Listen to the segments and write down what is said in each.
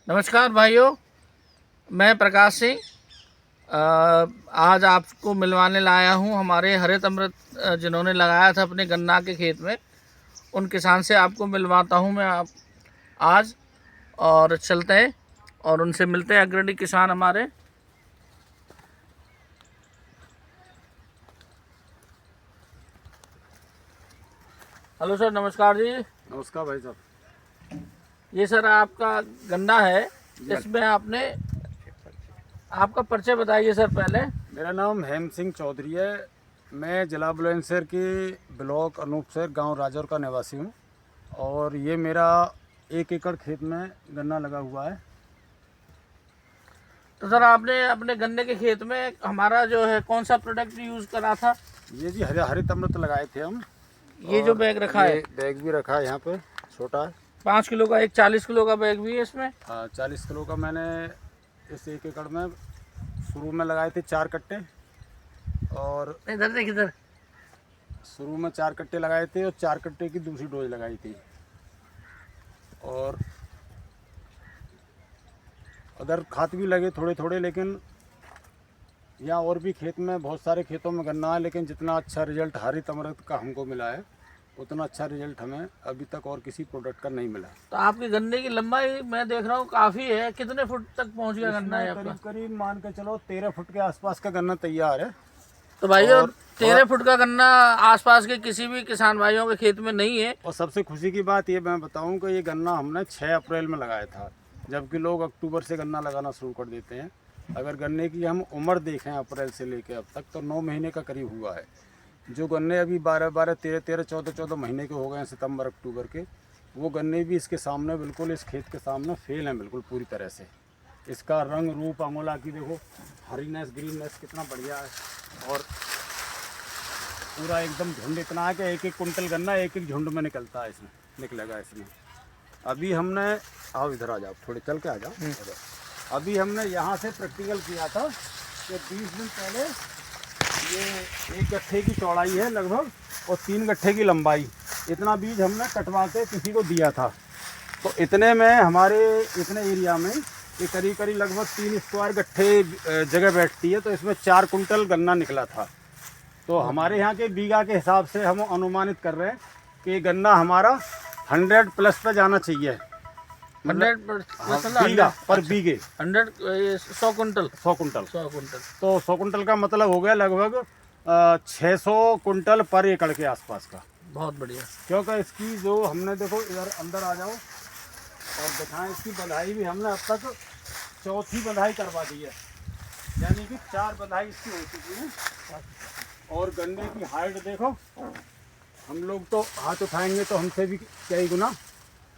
नमस्कार भाइयों, मैं प्रकाश सिंह आज आपको मिलवाने लाया हूं हमारे हरित अमृत जिन्होंने लगाया था अपने गन्ना के खेत में, उन किसान से आपको मिलवाता हूं मैं आप आज। और चलते हैं और उनसे मिलते हैं, अग्रणी किसान हमारे। हेलो सर, नमस्कार जी। नमस्कार भाई साहब। ये सर आपका गन्ना है, इसमें आपने आपका परिचय बताइए सर पहले। मेरा नाम हेम सिंह चौधरी है। मैं जिला बुलंदशहर की ब्लॉक अनूपसर गांव राजौर का निवासी हूं और ये मेरा 1 एकड़ खेत में गन्ना लगा हुआ है। तो सर आपने अपने गन्ने के खेत में हमारा जो है कौन सा प्रोडक्ट यूज़ करा था? ये जी हरित अमृत लगाए थे हम। ये जो बैग रखा है, ये बैग भी रखा है यहाँ पे, छोटा है। 5 किलो का, एक 40 किलो का बैग भी है इसमें। 40 किलो का मैंने इस 1 एकड़ में शुरू में लगाए थे 4 कट्टे, और इधर देख इधर। शुरू में 4 कट्टे लगाए थे और 4 कट्टे की दूसरी डोज लगाई थी। और उधर खाद भी लगे थोड़े थोड़े, लेकिन यहाँ और भी खेत में, बहुत सारे खेतों में गन्ना है, लेकिन जितना अच्छा रिजल्ट हरित अमृत का हमको मिला है उतना अच्छा रिजल्ट हमें अभी तक और किसी प्रोडक्ट का नहीं मिला। तो आपके गन्ने की लंबाई मैं देख रहा हूँ काफ़ी है। कितने फुट तक पहुँच गया गन्ना है आपका? करीब करीब मान के चलो 13 फुट के आसपास का गन्ना तैयार है। तो भाइयों 13 फुट का गन्ना आसपास के किसी भी किसान भाइयों के खेत में नहीं है। और सबसे खुशी की बात ये मैं बताऊं कि ये गन्ना हमने 6 अप्रैल में लगाया था, जबकि लोग अक्टूबर से गन्ना लगाना शुरू कर देते हैं। अगर गन्ने की हम उम्र देखें अप्रैल से लेकर अब तक, तो 9 महीने का करीब हुआ है। जो गन्ने अभी 12-12, 13-13, 14-14 महीने के हो गए हैं सितंबर अक्टूबर के, वो गन्ने भी इसके सामने, बिल्कुल इस खेत के सामने फेल हैं बिल्कुल पूरी तरह से। इसका रंग रूप अंगोला की देखो, हरीनेस ग्रीननेस कितना बढ़िया है। और पूरा एकदम झुंड इतना है कि 1-1 कुंटल गन्ना 1-1 झुंड में निकलता है, इसमें निकलेगा इसमें। अभी हमने, आओ इधर आ जाओ, थोड़े चल के आ जाओ। अभी हमने यहाँ से प्रैक्टिकल किया था कि 20 दिन पहले ये 1 गट्ठे की चौड़ाई है लगभग और 3 गट्ठे की लंबाई, इतना बीज हमने कटवा के किसी को दिया था। तो इतने में हमारे इतने एरिया में ये करीब करीब लगभग 3 स्क्वायर गट्ठे जगह बैठती है, तो इसमें 4 कुंटल गन्ना निकला था। तो हमारे यहाँ के बीघा के हिसाब से हम अनुमानित कर रहे हैं कि गन्ना हमारा 100 प्लस पे जाना चाहिए। 100 बीघा पर बीघे 100 कुंटल 100 कुंटल। 100 कुंटल। तो 100 कुंटल का मतलब हो गया लगभग 600 कुंटल पर एकड़ के आसपास का। बहुत बढ़िया। क्योंकि इसकी जो हमने, देखो इधर अंदर आ जाओ और दिखाएं, इसकी बंधाई भी हमने अब तक 4थी बंधाई करवा दी है, यानी कि 4 बंधाई इसकी हो चुकी है। और गन्ने की हाइट देखो, हम लोग तो हाथ उठाएंगे तो हमसे भी कई गुना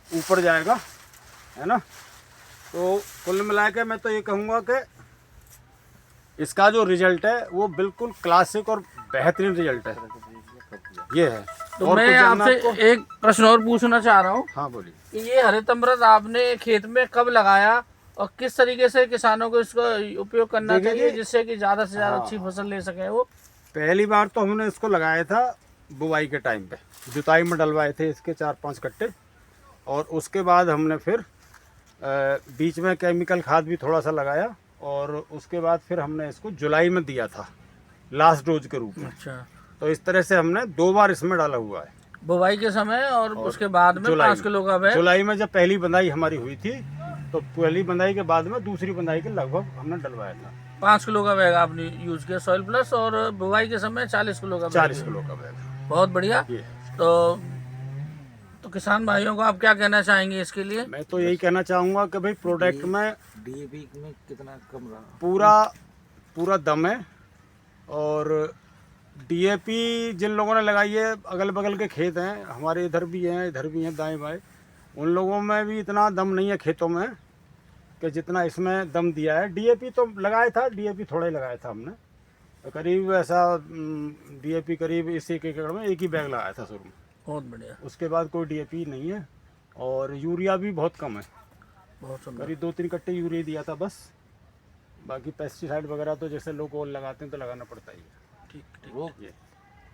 ऊपर जाएगा, है ना। तो कुल मिला के मैं तो ये कहूँगा कि इसका जो रिजल्ट है वो बिल्कुल क्लासिक और बेहतरीन रिजल्ट है, ये है। तो मैं आपसे एक प्रश्न और पूछना चाह रहा हूँ। हाँ बोलिए। कि ये हरित अमृत आपने खेत में कब लगाया और किस तरीके से किसानों को इसका उपयोग करना चाहिए जिससे कि ज़्यादा से ज़्यादा अच्छी फसल ले सके वो? पहली बार तो हमने इसको लगाया था बुवाई के टाइम पे, जुताई में डलवाए थे इसके 4-5 कट्टे, और उसके बाद हमने फिर बीच में केमिकल खाद भी थोड़ा सा लगाया, और उसके बाद फिर हमने इसको जुलाई में दिया था लास्ट डोज के रूप में। अच्छा। तो इस तरह से हमने 2 बार इसमें डाला हुआ है, बुवाई के समय और उसके बाद में 5 किलो का बैग। जुलाई में जब पहली बंधाई हमारी हुई थी, तो पहली बंधाई के बाद में दूसरी बंधाई के लगभग हमने डलवाया था। 5 किलो का बैग आपने यूज किया सॉइल प्लस, और बुवाई के समय 40 किलो का बैग। 40 किलो का बैग। बहुत बढ़िया। ये तो किसान भाइयों को आप क्या कहना चाहेंगे इसके लिए? मैं तो यही कहना चाहूँगा कि भाई प्रोडक्ट में डीएपी में कितना कम रहा, पूरा दम है। और डीएपी जिन लोगों ने लगाई है, अगल बगल के खेत हैं हमारे, इधर भी हैं दाएं बाएं, उन लोगों में भी इतना दम नहीं है खेतों में कि जितना इसमें दम दिया है। डीएपी तो लगाया था, डीएपी थोड़ा ही लगाया था हमने, तो करीब ऐसा डीएपी करीब इस 1 एकड़ में 1 ही बैग लगाया था शुरू में। बहुत बढ़िया। उसके बाद कोई डीएपी नहीं है, और यूरिया भी बहुत कम है, बहुत सुंदर। करीब 2-3 कट्टे यूरिया दिया था बस। बाकी पेस्टिसाइड वगैरह तो जैसे लोग और लगाते हैं तो लगाना पड़ता ही है। ठीक। ये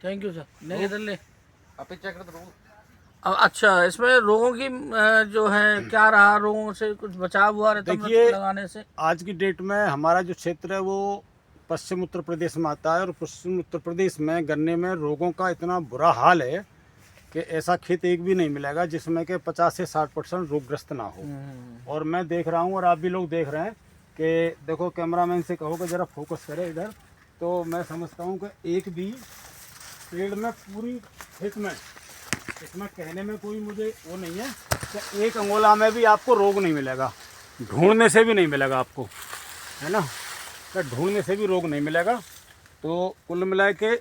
थैंक यू सर। नहीं इधर ले। अपेक्षा करते रहो। अच्छा, इसमें रोगों की जो है क्या रहा, रोगों से कुछ बचाव हुआ रहता देखिए, लगाने से? आज की डेट में हमारा जो क्षेत्र है वो पश्चिम उत्तर प्रदेश में आता है, और पश्चिम उत्तर प्रदेश में गन्ने में रोगों का इतना बुरा हाल है कि ऐसा खेत एक भी नहीं मिलेगा जिसमें कि 50 से 60% रोगग्रस्त ना हो। और मैं देख रहा हूँ और आप भी लोग देख रहे हैं कि देखो, कैमरामैन से कहो कि ज़रा फोकस करे इधर, तो मैं समझता हूँ कि एक भी पेड़ में पूरी खेत में, इसमें कहने में कोई मुझे वो नहीं है कि एक अंगोला में भी आपको रोग नहीं मिलेगा, ढूंढने से भी नहीं मिलेगा आपको, है ना, तो ढूंढने से भी रोग नहीं मिलेगा। तो कुल मिला के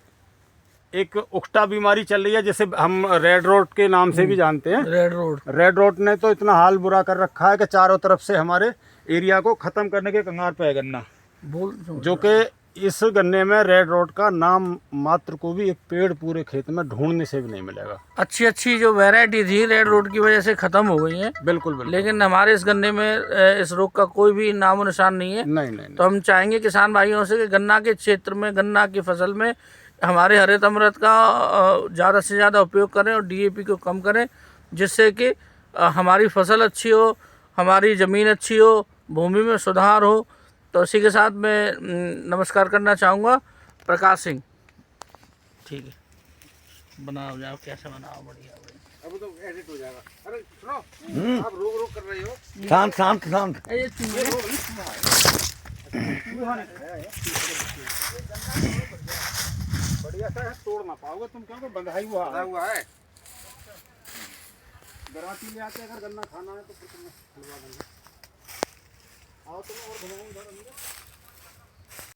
एक उकटा बीमारी चल रही है, जैसे हम रेड रोड के नाम से भी जानते हैं। रेड रोड ने तो इतना हाल बुरा कर रखा है कि चारों तरफ से हमारे एरिया को ख़त्म करने के कगार पे है गन्ना, जो कि इस गन्ने में रेड रोड का नाम मात्र को भी एक पेड़ पूरे खेत में ढूंढने से भी नहीं मिलेगा। अच्छी अच्छी जो वैरायटी थी रेड रोड की वजह से खत्म हो गई है। बिल्कुल बिल्कुल। लेकिन हमारे इस गन्ने में इस रोग का कोई भी नामो निशान नहीं है। नहीं। तो हम चाहेंगे किसान भाइयों से कि गन्ना के क्षेत्र में, गन्ना की फसल में हमारे हरित अमृत का ज़्यादा से ज़्यादा उपयोग करें और डीएपी को कम करें, जिससे कि हमारी फसल अच्छी हो, हमारी ज़मीन अच्छी हो, भूमि में सुधार हो। तो इसी के साथ मैं नमस्कार करना चाहूँगा। प्रकाश सिंह। ठीक है, बनाओ जाओ, कैसे बनाओ, बढ़िया। अब तो एडिट हो जाएगा। अरे सुनो, आप रोक कर रहे हो। शांत। ये बढ़िया सा है, तोड़ ना पाओगे तुम, क्योंकि बंधाई हुआ है। बराती ले आते अगर गन्ना खाना है तो फिर तुम्हें खिलवा देंगे। आओ तुम और घुमाऊं इधर अंदर।